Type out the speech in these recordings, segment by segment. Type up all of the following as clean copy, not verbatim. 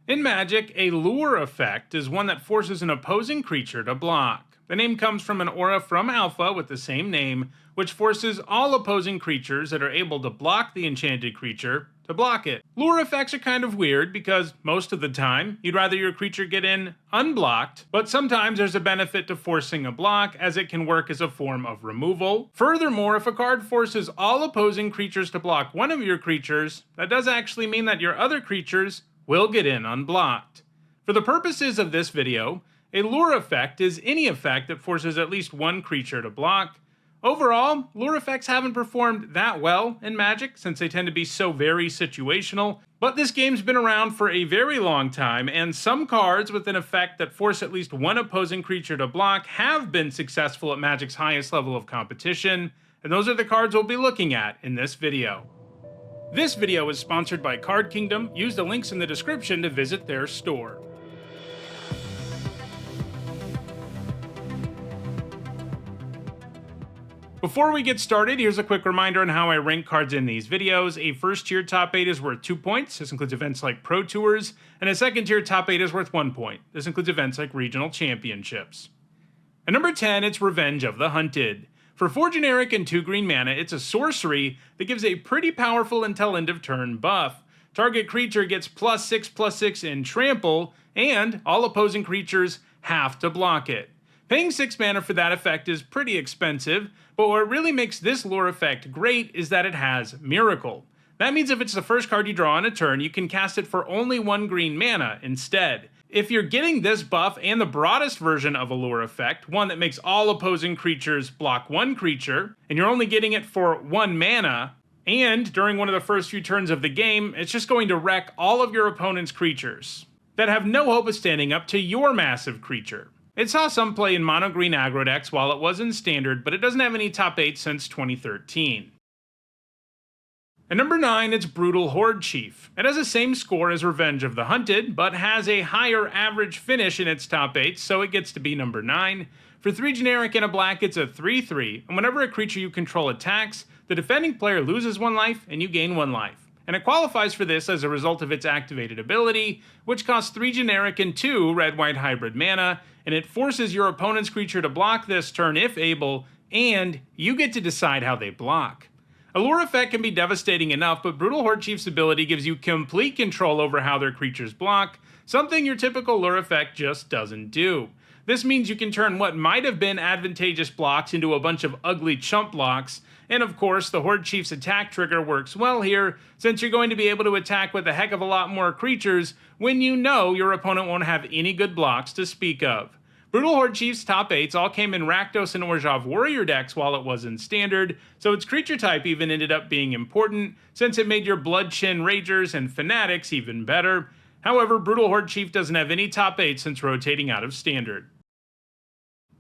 In Magic, a lure effect is one that forces an opposing creature to block. The name comes from an aura from Alpha with the same name, which forces all opposing creatures that are able to block the enchanted creature to block it. Lure effects are kind of weird because most of the time, you'd rather your creature get in unblocked, but sometimes there's a benefit to forcing a block as it can work as a form of removal. Furthermore, if a card forces all opposing creatures to block one of your creatures, that does actually mean that your other creatures will get in unblocked. For the purposes of this video, a lure effect is any effect that forces at least one creature to block. Overall, lure effects haven't performed that well in Magic since they tend to be so very situational, but this game's been around for a very long time, and some cards with an effect that force at least one opposing creature to block have been successful at Magic's highest level of competition, and those are the cards we'll be looking at in this video. This video is sponsored by Card Kingdom. Use the links in the description to visit their store. Before we get started, here's a quick reminder on how I rank cards in these videos. A first tier top 8 is worth 2 points. This includes events like Pro Tours, and a second tier top 8 is worth 1 point. This includes events like Regional Championships. At number 10, it's Revenge of the Hunted. For 4 generic and 2 green mana, it's a sorcery that gives a pretty powerful until end of turn buff. Target creature gets +6/+6 in trample, and all opposing creatures have to block it. Paying 6 mana for that effect is pretty expensive, but what really makes this lure effect great is that it has Miracle. That means if it's the first card you draw on a turn, you can cast it for only 1 green mana instead. If you're getting this buff and the broadest version of a lure effect, one that makes all opposing creatures block 1 creature, and you're only getting it for 1 mana, and during one of the first few turns of the game, it's just going to wreck all of your opponent's creatures that have no hope of standing up to your massive creature. It saw some play in mono green aggro decks while it was in standard, but it doesn't have any top 8 since 2013. At number 9, it's Brutal Hordechief. It has the same score as Revenge of the Hunted, but has a higher average finish in its top 8, so it gets to be number 9. For 3 generic and a black, it's a 3/3, and whenever a creature you control attacks, the defending player loses 1 life and you gain 1 life. And it qualifies for this as a result of its activated ability, which costs 3 generic and 2 red-white hybrid mana, and it forces your opponent's creature to block this turn if able, and you get to decide how they block. A lure effect can be devastating enough, but Brutal Hordechief's ability gives you complete control over how their creatures block, something your typical lure effect just doesn't do. This means you can turn what might have been advantageous blocks into a bunch of ugly chump blocks, and of course the Hordechief's attack trigger works well here, since you're going to be able to attack with a heck of a lot more creatures when you know your opponent won't have any good blocks to speak of. Brutal Hordechief's top 8s all came in Rakdos and Orzhov Warrior decks while it was in Standard, so its creature type even ended up being important, since it made your Bloodchin Ragers and Fanatics even better. However, Brutal Hordechief doesn't have any top 8 since rotating out of Standard.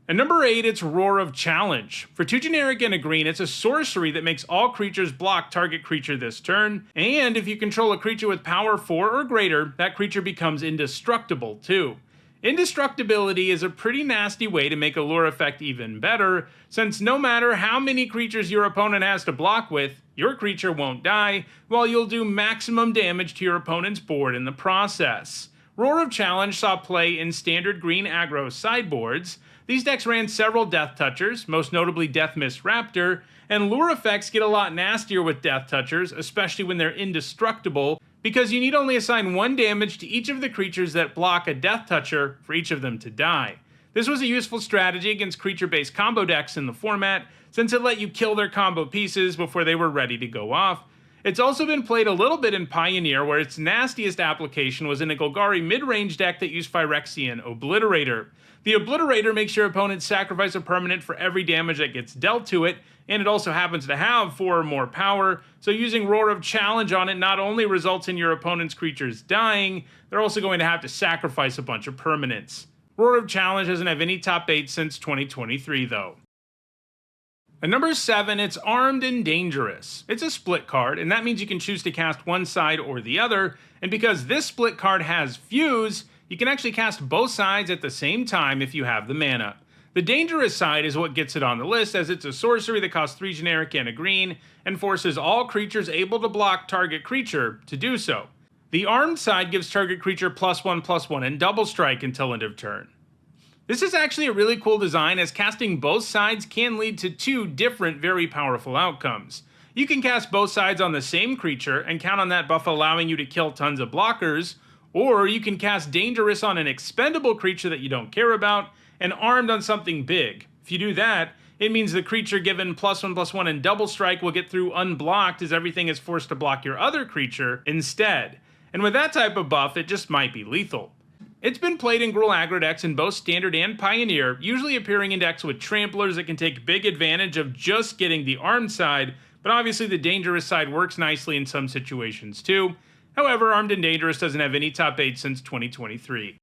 At number 8, it's Roar of Challenge. For 2 generic and a green, it's a sorcery that makes all creatures block target creature this turn, and if you control a creature with power 4 or greater, that creature becomes indestructible too. Indestructibility is a pretty nasty way to make a lure effect even better, since no matter how many creatures your opponent has to block with, your creature won't die, while you'll do maximum damage to your opponent's board in the process. Roar of Challenge saw play in standard green aggro sideboards. These decks ran several Death Touchers, most notably Death Mist Raptor, and lure effects get a lot nastier with Death Touchers, especially when they're indestructible, because you need only assign 1 damage to each of the creatures that block a Death Toucher for each of them to die. This was a useful strategy against creature-based combo decks in the format, since it let you kill their combo pieces before they were ready to go off. It's also been played a little bit in Pioneer, where its nastiest application was in a Golgari mid-range deck that used Phyrexian Obliterator. The Obliterator makes your opponent sacrifice a permanent for every damage that gets dealt to it, and it also happens to have 4 or more power, so using Roar of Challenge on it not only results in your opponent's creatures dying, they're also going to have to sacrifice a bunch of permanents. Roar of Challenge doesn't have any top 8 since 2023 though. At number 7, it's Armed and Dangerous. It's a split card, and that means you can choose to cast one side or the other, and because this split card has Fuse, you can actually cast both sides at the same time if you have the mana. The Dangerous side is what gets it on the list, as it's a sorcery that costs 3 generic and a green, and forces all creatures able to block target creature to do so. The armed side gives target creature +1/+1 and double strike until end of turn. This is actually a really cool design, as casting both sides can lead to two different very powerful outcomes. You can cast both sides on the same creature and count on that buff allowing you to kill tons of blockers, or you can cast Dangerous on an expendable creature that you don't care about, and Armed on something big. If you do that, it means the creature given +1/+1 and double strike will get through unblocked, as everything is forced to block your other creature instead. And with that type of buff, it just might be lethal. It's been played in Gruul aggro decks in both Standard and Pioneer, usually appearing in decks with Tramplers that can take big advantage of just getting the armed side, but obviously the Dangerous side works nicely in some situations too. However, Armed and Dangerous doesn't have any top 8 since 2023.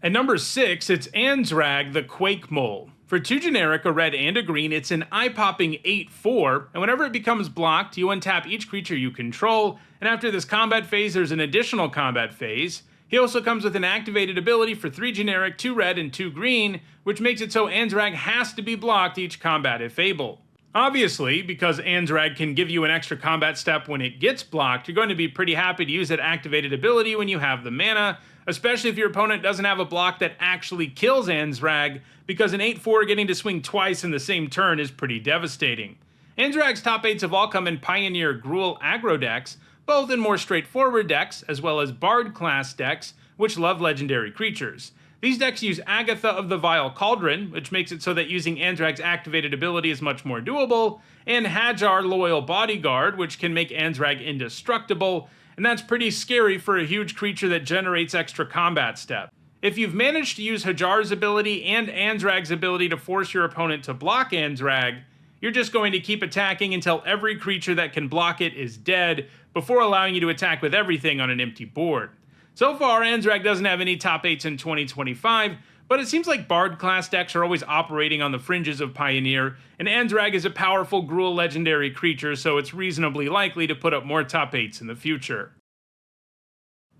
At number 6, it's Anzrag, the Quake-Mole. For 2 generic, a red and a green, it's an eye-popping 8/4, and whenever it becomes blocked, you untap each creature you control, and after this combat phase, there's an additional combat phase. He also comes with an activated ability for 3 generic, 2 red, and 2 green, which makes it so Anzrag has to be blocked each combat if able. Obviously, because Anzrag can give you an extra combat step when it gets blocked, you're going to be pretty happy to use that activated ability when you have the mana, especially if your opponent doesn't have a block that actually kills Anzrag, because an 8/4 getting to swing twice in the same turn is pretty devastating. Anzrag's top 8s have all come in Pioneer Gruul aggro decks, both in more straightforward decks, as well as Bard class decks, which love legendary creatures. These decks use Agatha of the Vile Cauldron, which makes it so that using Anzrag's activated ability is much more doable, and Hajar Loyal Bodyguard, which can make Anzrag indestructible, and that's pretty scary for a huge creature that generates extra combat step. If you've managed to use Hajar's ability and Anzrag's ability to force your opponent to block Anzrag, you're just going to keep attacking until every creature that can block it is dead, before allowing you to attack with everything on an empty board. So far, Anzrag doesn't have any top 8s in 2025, but it seems like Bard class decks are always operating on the fringes of Pioneer, and Anzrag is a powerful Gruul legendary creature, so it's reasonably likely to put up more top 8s in the future.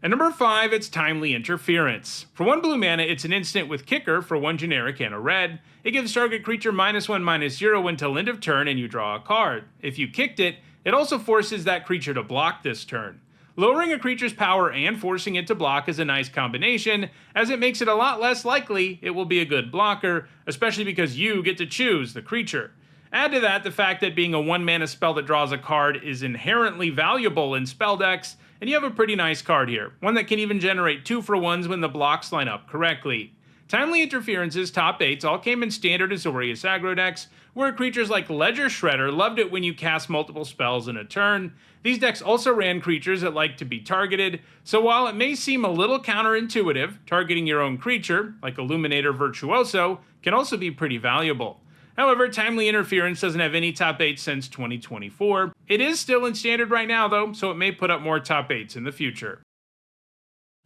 At number 5, it's Timely Interference. For 1 blue mana, it's an instant with Kicker for 1 generic and a red. It gives target creature -1/-0 until end of turn and you draw a card. If you kicked it, it also forces that creature to block this turn. Lowering a creature's power and forcing it to block is a nice combination, as it makes it a lot less likely it will be a good blocker, especially because you get to choose the creature. Add to that the fact that being a 1 mana spell that draws a card is inherently valuable in spell decks, and you have a pretty nice card here, one that can even generate 2-for-1s when the blocks line up correctly. Timely Interference's top 8s all came in Standard Azorius aggro decks, where creatures like Ledger Shredder loved it when you cast multiple spells in a turn. These decks also ran creatures that like to be targeted, so while it may seem a little counterintuitive, targeting your own creature, like Illuminator Virtuoso, can also be pretty valuable. However, Timely Interference doesn't have any top 8 since 2024. It is still in Standard right now though, so it may put up more top 8s in the future.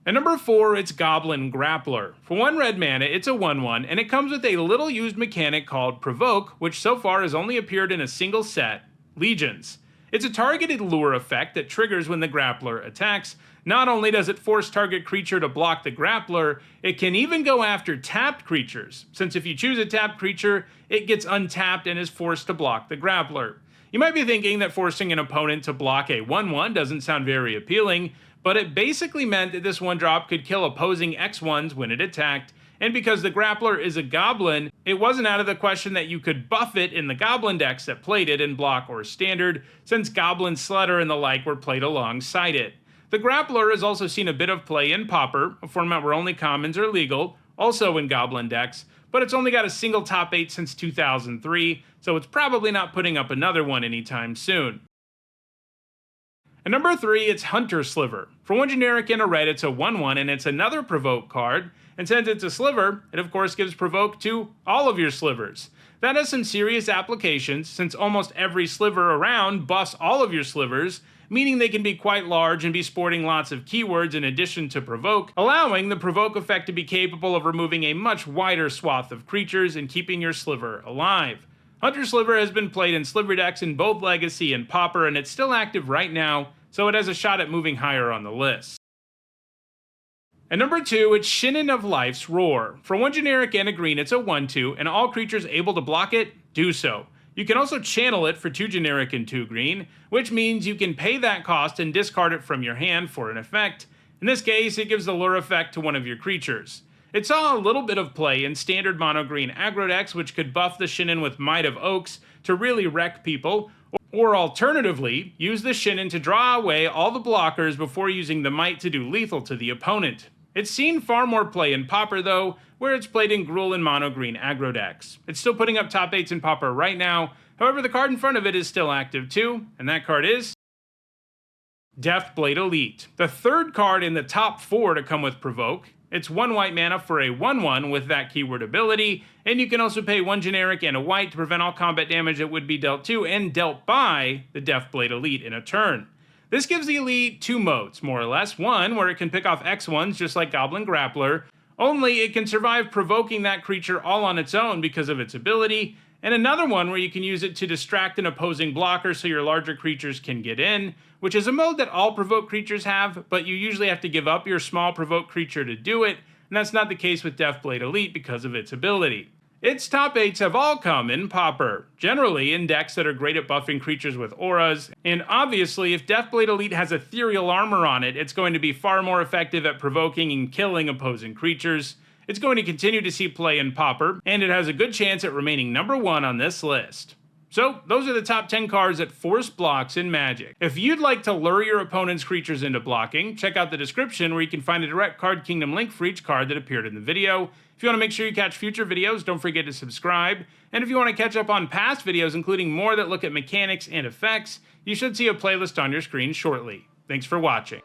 At number 4, it's Goblin Grappler. For 1 red mana, it's a 1/1, and it comes with a little used mechanic called Provoke, which so far has only appeared in a single set, Legions. It's a targeted lure effect that triggers when the Grappler attacks. Not only does it force target creature to block the Grappler, it can even go after tapped creatures, since if you choose a tapped creature, it gets untapped and is forced to block the Grappler. You might be thinking that forcing an opponent to block a 1/1 doesn't sound very appealing, but it basically meant that this 1-drop could kill opposing X1s when it attacked, and because the Grappler is a goblin, it wasn't out of the question that you could buff it in the goblin decks that played it in block or standard, since Goblin Sledder and the like were played alongside it. The Grappler has also seen a bit of play in Pauper, a format where only commons are legal, also in goblin decks, but it's only got a single top 8 since 2003, so it's probably not putting up another one anytime soon. At number 3, it's Hunter Sliver. For 1 generic and a red, it's a 1/1, and it's another Provoke card, and since it's a Sliver, it of course gives Provoke to all of your Slivers. That has some serious applications, since almost every Sliver around buffs all of your Slivers, meaning they can be quite large and be sporting lots of keywords in addition to Provoke, allowing the Provoke effect to be capable of removing a much wider swath of creatures and keeping your Sliver alive. Hunter Sliver has been played in Sliver decks in both Legacy and Pauper, and it's still active right now, so it has a shot at moving higher on the list. At number 2, it's Shinen of Life's Roar. For 1 generic and a green, it's a 1/2, and all creatures able to block it, do so. You can also channel it for 2 generic and 2 green, which means you can pay that cost and discard it from your hand for an effect. In this case, it gives the lure effect to one of your creatures. It saw a little bit of play in standard mono green aggro decks, which could buff the Shinen with Might of Oaks to really wreck people, or alternatively, use the Shinen to draw away all the blockers before using the Might to do lethal to the opponent. It's seen far more play in Pauper though, where it's played in Gruul and mono green aggro decks. It's still putting up top 8s in Pauper right now, however the card in front of it is still active too, and that card is Deftblade Elite, the third card in the top 4 to come with Provoke. It's 1 white mana for a 1/1 with that keyword ability, and you can also pay 1 generic and a white to prevent all combat damage that would be dealt to and dealt by the Deftblade Elite in a turn. This gives the Elite 2 modes, more or less. One, where it can pick off X1s just like Goblin Grappler, only it can survive provoking that creature all on its own because of its ability, and another one where you can use it to distract an opposing blocker so your larger creatures can get in, which is a mode that all provoke creatures have, but you usually have to give up your small provoke creature to do it, and that's not the case with Deftblade Elite because of its ability. Its top 8s have all come in Pauper, generally in decks that are great at buffing creatures with auras, and obviously if Deftblade Elite has ethereal armor on it, it's going to be far more effective at provoking and killing opposing creatures. It's going to continue to see play in Pauper, and it has a good chance at remaining number 1 on this list. So, those are the top 10 cards that force blocks in Magic. If you'd like to lure your opponent's creatures into blocking, check out the description where you can find a direct Card Kingdom link for each card that appeared in the video. If you want to make sure you catch future videos, don't forget to subscribe. And if you want to catch up on past videos, including more that look at mechanics and effects, you should see a playlist on your screen shortly. Thanks for watching.